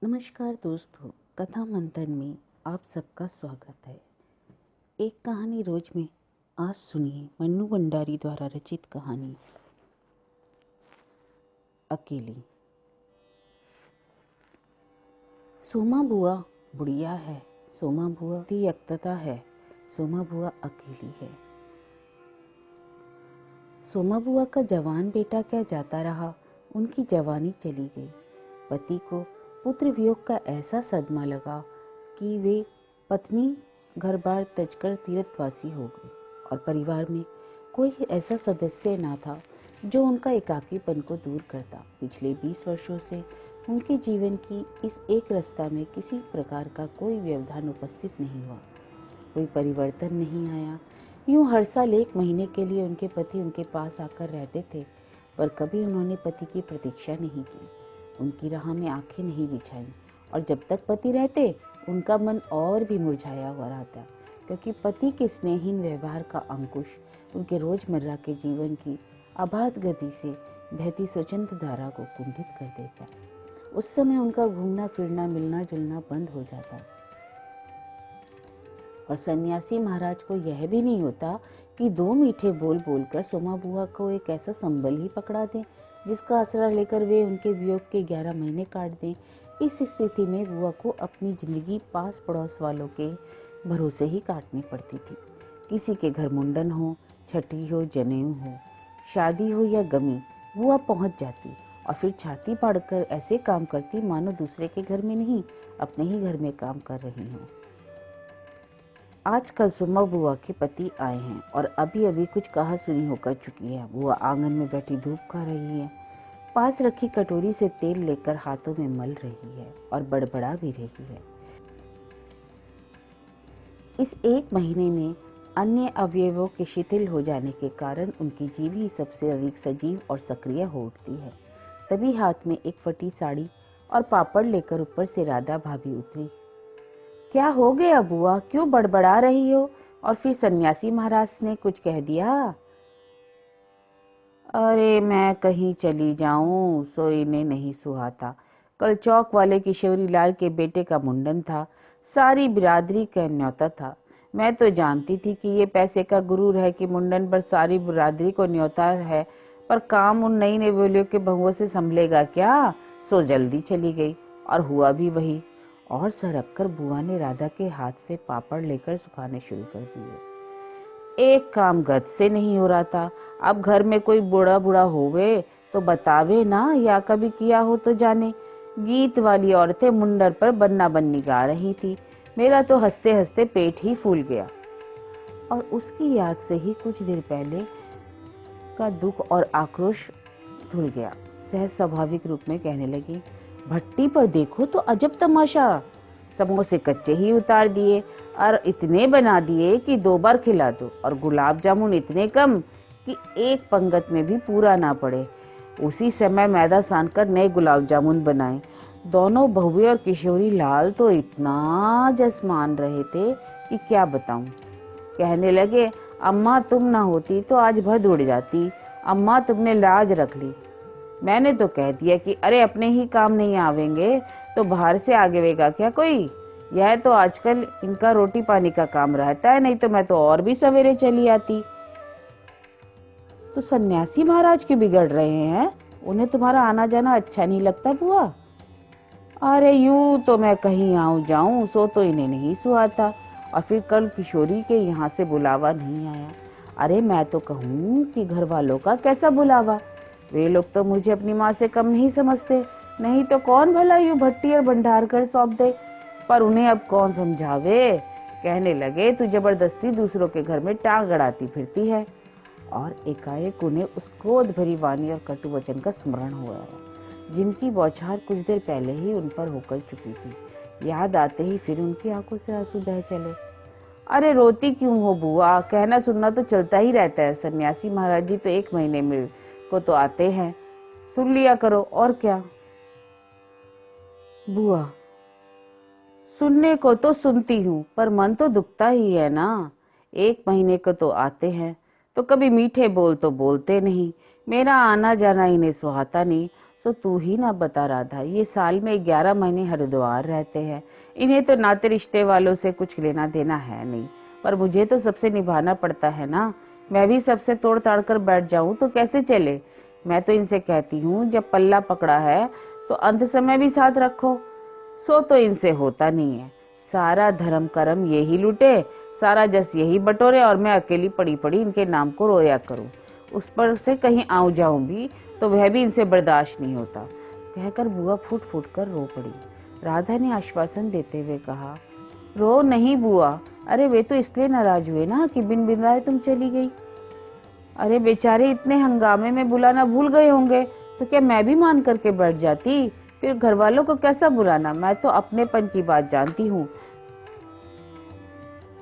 नमस्कार दोस्तों, कथा मंथन में आप सबका स्वागत है। एक कहानी रोज में आज सुनिए मन्नू भंडारी द्वारा रचित कहानी अकेली। सोमा बुआ बुढ़िया है, सोमा बुआ ती अक्तता है, सोमा बुआ अकेली है। सोमा बुआ का जवान बेटा क्या जाता रहा, उनकी जवानी चली गई। पति को पुत्र वियोग का ऐसा सदमा लगा कि वे पत्नी घर बार तजकर तीर्थवासी हो गए और परिवार में कोई ऐसा सदस्य ना था जो उनका एकाकीपन को दूर करता। पिछले 20 वर्षों से उनके जीवन की इस एक रास्ता में किसी प्रकार का कोई व्यवधान उपस्थित नहीं हुआ, कोई परिवर्तन नहीं आया। यूं हर साल 1 महीने के लिए उनके पति उनके पास आकर रहते थे, पर कभी उन्होंने पति की प्रतीक्षा नहीं की, उनकी राह में आंखें नहीं बिछाई। और जब तक पति रहते उनका मन और भी मुरझाया हुआ रहता, क्योंकि पति के स्नेहहीन व्यवहार का अंकुश उनके रोजमर्रा के जीवन की अबाध गति से बहती स्वच्छंद धारा को कुंठित कर देता। उस समय उनका घूमना फिरना मिलना जुलना बंद हो जाता और सन्यासी महाराज को यह भी नहीं होता कि 2 मीठे बोल बोलकर सोमा बुआ को एक ऐसा संबल ही पकड़ा दें जिसका आसरा लेकर वे उनके वियोग के 11 महीने काट दें। इस स्थिति में बुआ को अपनी जिंदगी पास पड़ोस वालों के भरोसे ही काटनी पड़ती थी। किसी के घर मुंडन हो, छठी हो, जनेऊ हो, शादी हो या गमी, बुआ पहुंच जाती और फिर छाती फाड़कर ऐसे काम करती मानो दूसरे के घर में नहीं अपने ही घर में काम कर रही हो। आजकल सोमा बुआ के पति आए हैं और अभी अभी कुछ कहा सुनी होकर चुकी है। बुआ आंगन में बैठी धूप खा रही है, पास रखी कटोरी से तेल लेकर हाथों में मल रही है और बड़बड़ा भी रही है। इस 1 महीने में अन्य अवयवों के शिथिल हो जाने के कारण उनकी जीभ ही सबसे अधिक सजीव और सक्रिय हो उठती है। तभी हाथ में एक फटी साड़ी और पापड़ लेकर ऊपर से राधा भाभी उतरी। क्या हो गया बुआ, क्यों बड़बड़ा रही हो? और फिर सन्यासी महाराज ने कुछ कह दिया? अरे मैं कहीं चली जाऊं, सोई ने नहीं सुहाता। कल चौक वाले किशोरी लाल के बेटे का मुंडन था, सारी बिरादरी का न्योता था। मैं तो जानती थी कि ये पैसे का गुरूर है कि मुंडन पर सारी बिरादरी को न्योता है, पर काम उन नई नेवलियों के बहुओं से संभलेगा क्या? सो जल्दी चली गई और हुआ भी वही। और सरककर बुआ ने राधा के हाथ से पापड़ लेकर सुखाने शुरू कर दिए। एक काम गत से नहीं हो रहा था। अब घर में कोई बूढ़ा बूढ़ा होवे तो बतावे ना, या कभी किया हो तो जाने। गीत वाली औरतें मुंडर पर बन्ना बन्नी गा रही थी। मेरा तो हंसते हंसते पेट ही फूल गया। और उसकी याद से ही कुछ देर पहले का दुख और आक्रोश धुल गया। सहज स्वाभाविक रूप में कहने लगी, भट्टी पर देखो तो अजब तमाशा, समोसे कच्चे ही उतार दिए और इतने बना दिए कि 2 बार खिला दो, और गुलाब जामुन इतने कम कि एक पंगत में भी पूरा ना पड़े। उसी समय मैदा सानकर नए गुलाब जामुन बनाए। दोनों बहुए और किशोरी लाल तो इतना जसमान रहे थे कि क्या बताऊं। कहने लगे, अम्मा तुम ना होती तो आज भद उड़ जाती, अम्मा तुमने लाज रख ली। मैंने तो कह दिया कि अरे अपने ही काम नहीं आवेंगे तो बाहर से आगेगा क्या कोई? यह तो आजकल इनका रोटी पानी का काम रहता है, नहीं तो मैं तो और भी सवेरे चली आती। तो सन्यासी महाराज क्यों बिगड़ रहे हैं? उन्हें तुम्हारा आना जाना अच्छा नहीं लगता बुआ? अरे यूं तो मैं कहीं आऊं जाऊं सो तो इन्हें नहीं सुहाता, और फिर कल किशोरी के यहाँ से बुलावा नहीं आया। अरे मैं तो कहूँ कि घर वालों का कैसा बुलावा, वे लोग तो मुझे अपनी माँ से कम नहीं समझते, नहीं तो कौन भला यूं भट्टी और भंडार कर सौंप दे। पर उन्हें अब कौन समझावे। कहने लगे, तू जबरदस्ती दूसरों के घर में टांग अड़ाती फिरती है। और एकाएक उन्हें उस क्रोध भरी वाणी और कटु वचन का स्मरण हो आया जिनकी बौछार कुछ देर पहले ही उन पर होकर चुकी थी। याद आते ही फिर उनकी आंखों से आंसू बह चले। अरे रोती क्यों हो बुआ, कहना सुनना तो चलता ही रहता है। सन्यासी महाराज जी तो 1 महीने में को तो आते हैं, सुन लिया करो और क्या। बुआ, सुनने को तो सुनती हूँ पर मन तो दुखता ही है ना। 1 महीने को तो आते हैं तो कभी मीठे बोल तो बोलते नहीं। मेरा आना जाना इन्हें सुहाता नहीं, सो तू ही ना बता राधा, ये साल में 11 महीने हरिद्वार रहते हैं, इन्हें तो नाते रिश्ते वालों से कुछ लेना देना है नहीं, पर मुझे तो सबसे निभाना पड़ता है ना। मैं भी सबसे तोड़ ताड़ कर बैठ जाऊं तो कैसे चले। मैं तो इनसे कहती हूँ जब पल्ला पकड़ा है तो अंत समय भी साथ रखो। सो तो इनसे होता नहीं है, सारा धर्म कर्म यही लुटे, सारा जस यही बटोरे और मैं अकेली पड़ी पड़ी इनके नाम को रोया करूं। उस पर से कहीं आऊं जाऊं भी तो वह भी इनसे बर्दाश्त नहीं होता। कहकर बुआ फूट फूट कर रो पड़ी। राधा ने आश्वासन देते हुए कहा, रो नहीं बुआ, अरे वे तो इसलिए नाराज हुए ना कि बिन बिनाए तुम चली गई। अरे बेचारे इतने हंगामे में बुलाना भूल गए होंगे, तो क्या मैं भी मान करके बैठ जाती। फिर घर वालों को कैसा बुलाना, मैं तो अपनेपन की बात जानती हूँ।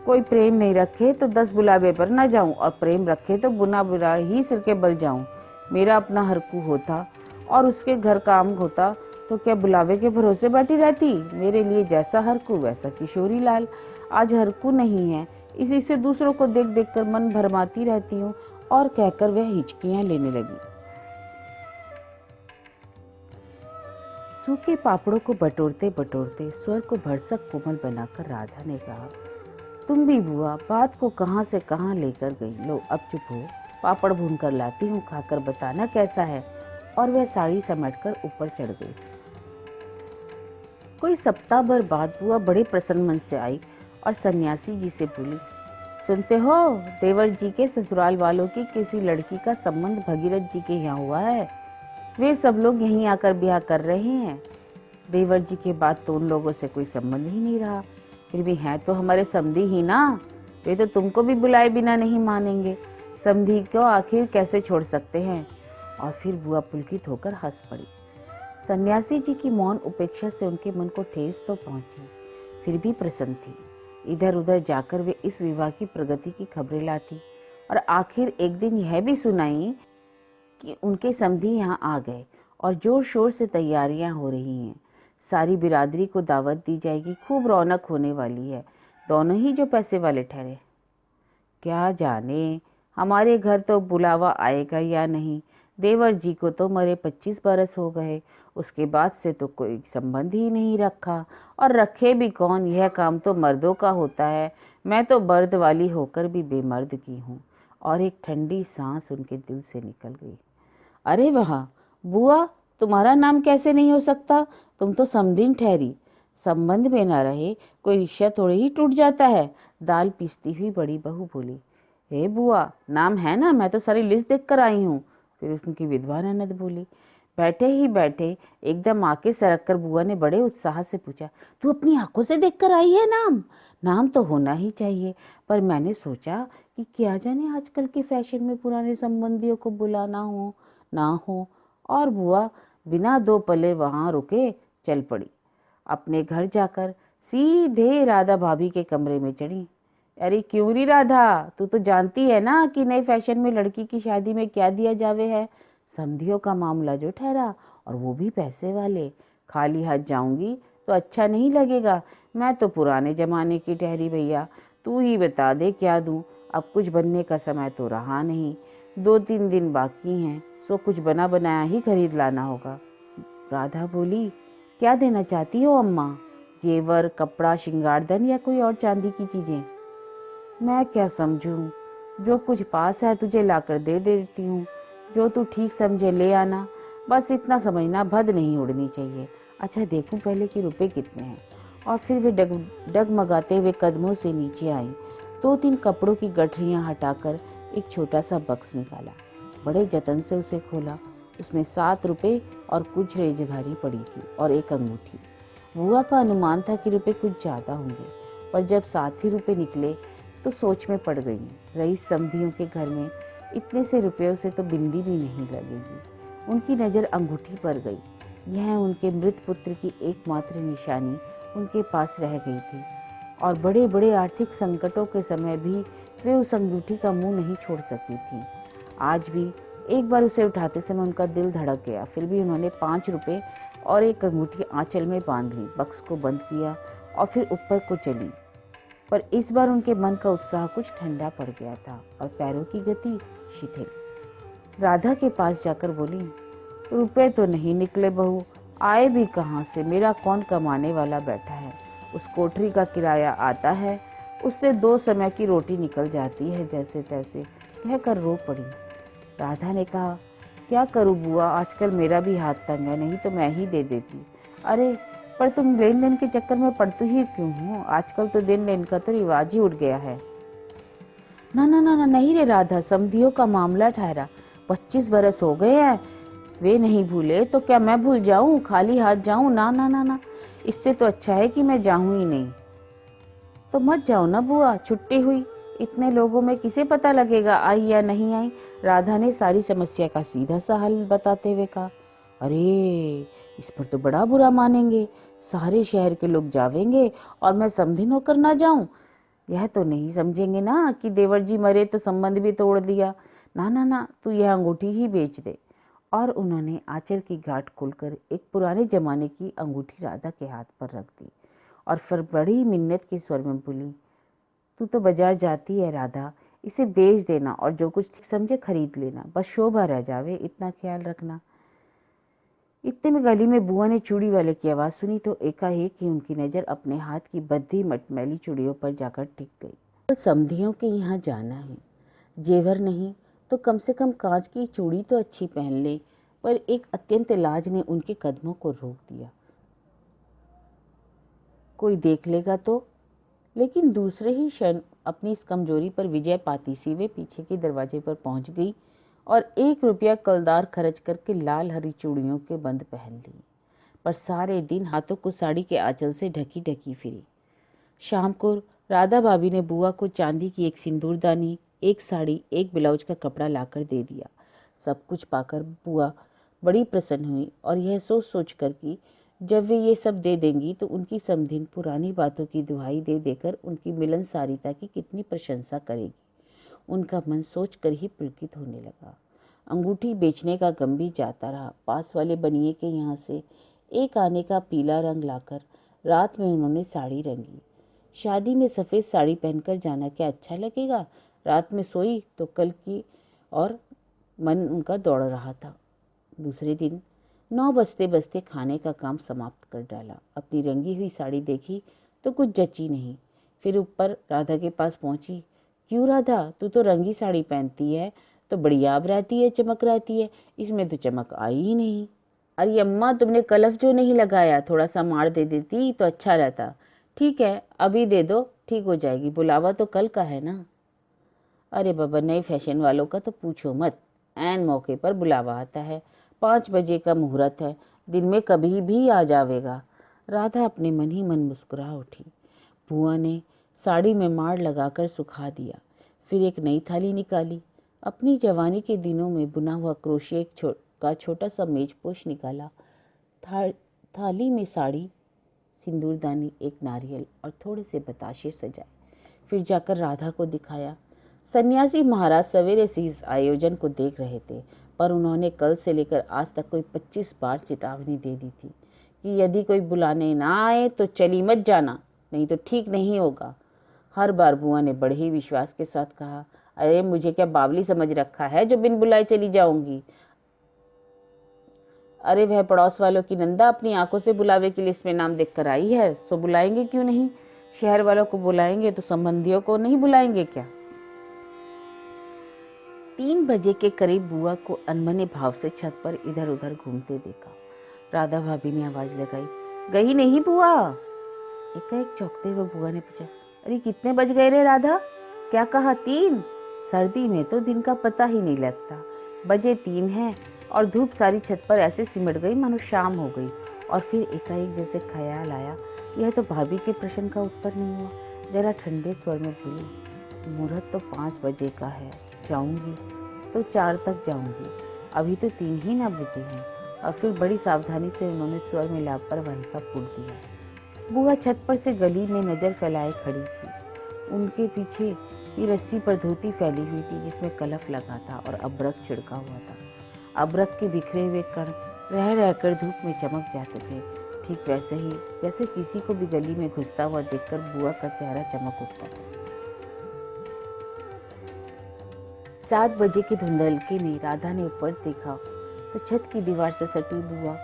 कोई प्रेम नहीं रखे तो 10 बुलावे पर न जाऊं, और प्रेम रखे तो बुना बुरा ही सिर के बल जाऊं। मेरा अपना हरकू होता और उसके घर काम होता तो क्या बुलावे के भरोसे बैठी रहती। मेरे लिए जैसा हरकू वैसा किशोरी लाल। आज हरकू नहीं है, इसी से दूसरों को देख देख कर मन भरमाती रहती हूँ। और कहकर वह हिचकियां लेने लगी। सूखे पापड़ों को बटोरते बटोरते स्वर को भरसक कोमल बनाकर राधा ने कहा, तुम भी बुआ बात को कहां से कहां लेकर गई। लो अब चुप हो, पापड़ भून कर लाती हूँ, खाकर बताना कैसा है। और वह साड़ी समेटकर ऊपर चढ़ गई। कोई सप्ताह भर बाद बुआ बड़े प्रसन्न मन से आई और सन्यासी जी से बोली, सुनते हो देवर जी के ससुराल वालों की किसी लड़की का संबंध भगीरथ जी के यहाँ हुआ है। वे सब लोग यहीं आकर ब्याह कर रहे हैं। देवर जी के बाद तो उन लोगों से कोई संबंध ही नहीं रहा। फिर भी हैं तो हमारे समधी ही ना, वे तो तुमको भी बुलाए बिना नहीं मानेंगे। समधी को आखिर कैसे छोड़ सकते हैं। और फिर बुआ पुलकित होकर हंस पड़ी। सन्यासी जी की मौन उपेक्षा से उनके मन को ठेस तो पहुंची, फिर भी प्रसन्न थी। इधर उधर जाकर वे इस विवाह की प्रगति की खबरें लाती और आखिर एक दिन यह भी सुनाई कि उनके समधी यहाँ आ गए और जोर शोर से तैयारियां हो रही हैं। सारी बिरादरी को दावत दी जाएगी, खूब रौनक होने वाली है। दोनों ही जो पैसे वाले ठहरे। क्या जाने हमारे घर तो बुलावा आएगा या नहीं। देवर जी को तो मरे 25 बरस हो गए, उसके बाद से तो कोई संबंध ही नहीं रखा। और रखे भी कौन, यह काम तो मर्दों का होता है। मैं तो मर्द वाली होकर भी बेमर्द की हूँ। और एक ठंडी सांस उनके दिल से निकल गई। अरे वाह बुआ, तुम्हारा नाम कैसे नहीं हो सकता, तुम तो समधिन ठहरी। संबंध में ना रहे कोई रिश्ता थोड़े ही टूट जाता है। दाल पीसती हुई बड़ी बहू बोली, हे बुआ नाम है ना, मैं तो सारी लिस्ट देख कर आई हूँ। फिर उनकी विधवा ननद बोली। बैठे ही बैठे एकदम आके सरक कर बुआ ने बड़े उत्साह से पूछा, तू अपनी आंखों से देख कर आई है नाम? नाम तो होना ही चाहिए, पर मैंने सोचा कि क्या जाने आजकल के फैशन में पुराने संबंधियों को बुलाना हो ना हो। और बुआ बिना दो पले वहां रुके चल पड़ी। अपने घर जाकर सीधे राधा भाभी के कमरे में चढ़ी। अरे क्यों री राधा, तू तो जानती है ना कि नए फैशन में लड़की की शादी में क्या दिया जावे है। समधियों का मामला जो ठहरा, और वो भी पैसे वाले। खाली हाथ जाऊंगी तो अच्छा नहीं लगेगा। मैं तो पुराने जमाने की ठहरी भैया, तू ही बता दे क्या दूं। अब कुछ बनने का समय तो रहा नहीं, 2-3 दिन बाकी हैं, सो कुछ बना बनाया ही खरीद लाना होगा। राधा बोली, क्या देना चाहती हो अम्मा? जेवर, कपड़ा, श्रृंगारधन या कोई और चांदी की चीजें? मैं क्या समझूं, जो कुछ पास है तुझे लाकर दे देती हूँ। जो तू ठीक समझे ले आना, बस इतना समझना भद नहीं उड़नी चाहिए। अच्छा देखूं पहले कि रुपए कितने हैं। और फिर वे डगमगाते हुए कदमों से नीचे आई। 2-3 कपड़ों की गठरियां हटाकर एक छोटा सा बक्स निकाला। बड़े जतन से उसे खोला। उसमें 7 रुपए और कुछ रेजगारी पड़ी थी और एक अंगूठी। बुआ का अनुमान था कि रुपए कुछ ज्यादा होंगे, पर जब 7 ही रुपए निकले तो सोच में पड़ गई। रईस समधियों के घर में इतने से रुपयों से तो बिंदी भी नहीं लगेगी। उनकी नज़र अंगूठी पर गई। यह उनके मृत पुत्र की एकमात्र निशानी उनके पास रह गई थी, और बड़े बड़े आर्थिक संकटों के समय भी वे उस अंगूठी का मुंह नहीं छोड़ सकी थी। आज भी एक बार उसे उठाते समय उनका दिल धड़क गया। फिर भी उन्होंने 5 रुपए और एक अंगूठी आंचल में बांध ली, बक्स को बंद किया और फिर ऊपर को चली। पर इस बार उनके मन का उत्साह कुछ ठंडा पड़ गया था और पैरों की गति शिथिल। राधा के पास जाकर बोली, रुपए तो नहीं निकले बहू, आए भी कहाँ से, मेरा कौन कमाने वाला बैठा है। उस कोठरी का किराया आता है, उससे 2 समय की रोटी निकल जाती है जैसे तैसे, कहकर रो पड़ी। राधा ने कहा, क्या करूँ बुआ, आजकल मेरा भी हाथ तंग है, नहीं तो मैं ही दे देती। अरे पर तुम लेन देन के चक्कर में पड़ती ही क्यों हो, आजकल तो देन लेन का तो रिवाज ही उठ गया है। ना ना ना ना नहीं रे राधा, समधियों का मामला ठहरा, 25 बरस हो गए हैं, वे नहीं भूले तो क्या मैं भूल जाऊं, खाली हाथ जाऊं, ना ना ना ना, इससे तो अच्छा है कि मैं जाऊं ही नहीं। तो मत जाओ ना बुआ, छुट्टी हुई, इतने लोगों में किसे पता लगेगा आई या नहीं आई। राधा ने सारी समस्या का सीधा सा हल बताते हुए कहा, अरे इस पर तो बड़ा बुरा मानेंगे, सारे शहर के लोग जावेंगे और मैं समधिन होकर ना जाऊं। यह तो नहीं समझेंगे ना कि देवर जी मरे तो संबंध भी तोड़ दिया। ना ना ना, तू यह अंगूठी ही बेच दे। और उन्होंने आंचल की गांठ खोलकर एक पुराने जमाने की अंगूठी राधा के हाथ पर रख दी और फिर बड़ी मिन्नत के स्वर में बोली, तू तो बाजार जाती है राधा, इसे बेच देना और जो कुछ ठीक समझे खरीद लेना, बस शोभा रह जावे इतना ख्याल रखना। इतने में गली में बुआ ने चूड़ी वाले की आवाज़ सुनी तो एकाएक ही उनकी नज़र अपने हाथ की बद्धी मटमैली चूड़ियों पर जाकर टिक गई। कल समधियों के यहाँ जाना है, जेवर नहीं तो कम से कम कांच की चूड़ी तो अच्छी पहन ले, पर एक अत्यंत लाज ने उनके कदमों को रोक दिया। कोई देख लेगा तो, लेकिन दूसरे ही क्षण अपनी इस कमजोरी पर विजय पाती सी वे पीछे के दरवाजे पर पहुंच गई और 1 रुपया कलदार खर्च करके लाल हरी चूड़ियों के बंद पहन ली, पर सारे दिन हाथों को साड़ी के आंचल से ढकी ढकी फिरी। शाम को राधा भाभी ने बुआ को चांदी की एक सिंदूरदानी, एक साड़ी, एक ब्लाउज का कपड़ा लाकर दे दिया। सब कुछ पाकर बुआ बड़ी प्रसन्न हुई और यह सोच सोच कर कि जब वे ये सब दे देंगी तो उनकी समधिन पुरानी बातों की दुहाई दे देकर उनकी मिलनसारिता की कितनी प्रशंसा करेगी। उनका मन सोच कर ही पुलकित होने लगा। अंगूठी बेचने का गम भी जाता रहा। पास वाले बनिए के यहाँ से एक आने का पीला रंग लाकर रात में उन्होंने साड़ी रंगी। शादी में सफ़ेद साड़ी पहनकर जाना क्या अच्छा लगेगा। रात में सोई तो कल की और मन उनका दौड़ रहा था। दूसरे दिन 9 बजते बजते खाने का काम समाप्त कर डाला। अपनी रंगी हुई साड़ी देखी तो कुछ जची नहीं। फिर ऊपर राधा के पास पहुंची। क्यों राधा, तू तो रंगी साड़ी पहनती है तो बड़ी आब रहती है, चमक रहती है, इसमें तो चमक आई ही नहीं। अरे अम्मा, तुमने कलफ जो नहीं लगाया, थोड़ा सा मार दे देती तो अच्छा रहता। ठीक है अभी दे दो, ठीक हो जाएगी, बुलावा तो कल का है ना। अरे बाबा, नए फैशन वालों का तो पूछो मत, ऐन मौके पर बुलावा आता है। 5 बजे का मुहूर्त है, दिन में कभी भी आ जावेगा। राधा अपने मन ही मन मुस्कुरा उठी। बुआ ने साड़ी में मार लगाकर सुखा दिया। फिर एक नई थाली निकाली। अपनी जवानी के दिनों में बुना हुआ क्रोशिया का छोटा सा मेजपोश निकाला। थाली में साड़ी, सिंदूरदानी, एक नारियल और थोड़े से बताशे सजाए। फिर जाकर राधा को दिखाया। सन्यासी महाराज सवेरे से इस आयोजन को देख रहे थे, पर उन्होंने कल से लेकर आज तक कोई 25 बार चेतावनी दे दी थी कि यदि कोई बुलाने ना आए तो चली मत जाना, नहीं तो ठीक नहीं होगा। हर बार बुआ ने बड़े ही विश्वास के साथ कहा, अरे मुझे क्या बावली समझ रखा है जो बिन बुलाए चली जाऊंगी। अरे वह पड़ोस वालों की नंदा अपनी आंखों से बुलावे की लिस्ट में नाम देख कर आई है, सो बुलाएंगे क्यों नहीं। शहर वालों को बुलाएंगे तो संबंधियों को नहीं बुलाएंगे क्या। 3 बजे के करीब बुआ को अनमने भाव से छत पर इधर उधर घूमते देखा। राधा भाभी ने आवाज लगाई, गई नहीं बुआ। एकाएक चौंकते हुए बुआ ने पूछा, अरे कितने बज गए रे राधा। क्या कहा, 3? सर्दी में तो दिन का पता ही नहीं लगता। बजे 3 हैं और धूप सारी छत पर ऐसे सिमट गई मानो शाम हो गई। और फिर एकाएक जैसे ख्याल आया, यह तो भाभी के प्रश्न का उत्तर नहीं हुआ। जरा ठंडे स्वर में बोली, मुहूर्त तो 5 बजे का है, जाऊंगी तो 4 तक जाऊंगी, अभी तो 3 ही ना बजे हैं। और फिर बड़ी सावधानी से उन्होंने स्वर में लापरवाही का पुर दिया। बुआ छत पर से गली में नजर फैलाए खड़ी थी। उनके पीछे की रस्सी पर धोती फैली हुई थी जिसमें कलफ लगा था और अबरक छिड़का हुआ था। अबरक के बिखरे हुए कण रह रहकर धूप में चमक जाते थे। ठीक वैसे ही जैसे किसी को भी गली में घुसता हुआ देखकर बुआ का चेहरा चमक उठता था। 7 बजे के धुंधलके में राधा ने ऊपर देखा तो छत की दीवार से सटी बुआ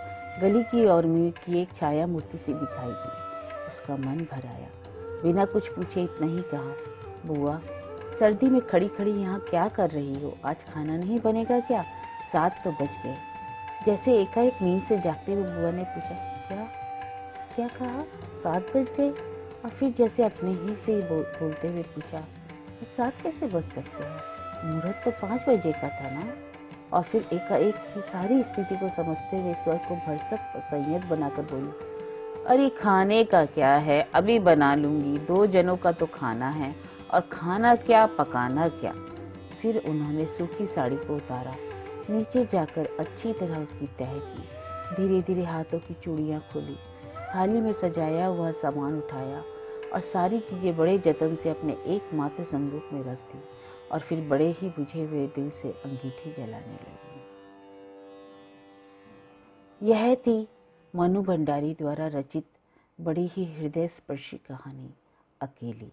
गली की और मुँह की एक छाया मूर्ति सी दिखाई दी। उसका मन भर आया। बिना कुछ पूछे इतना ही कहा, बुआ सर्दी में खड़ी खड़ी यहाँ क्या कर रही हो? आज खाना नहीं बनेगा क्या? 7 तो बज गए। जैसे एकाएक नींद से जागते हुए बुआ ने पूछा, क्या क्या कहा? 7 बज गए? और फिर जैसे अपने ही से ही बोलते हुए पूछा, 7 कैसे बज सकते हैं? मुहूर्त तो 5 बजे का था ना? और फिर एकाएक की सारी स्थिति को समझते हुए स्वर को भरसक संयत बनाकर बोली, अरे खाने का क्या है, अभी बना लूंगी, 2 जनों का तो खाना है, और खाना क्या पकाना क्या। फिर उन्होंने सूखी साड़ी को उतारा, नीचे जाकर अच्छी तरह उसकी तह की, धीरे धीरे हाथों की चूड़ियाँ खोली, थाली में सजाया हुआ सामान उठाया और सारी चीज़ें बड़े जतन से अपने एकमात्र संदूक में रख दी और फिर बड़े ही बुझे हुए दिल से अंगीठी जलाने लगी। यह थी मनु भंडारी द्वारा रचित बड़ी ही हृदय स्पर्शी कहानी अकेली।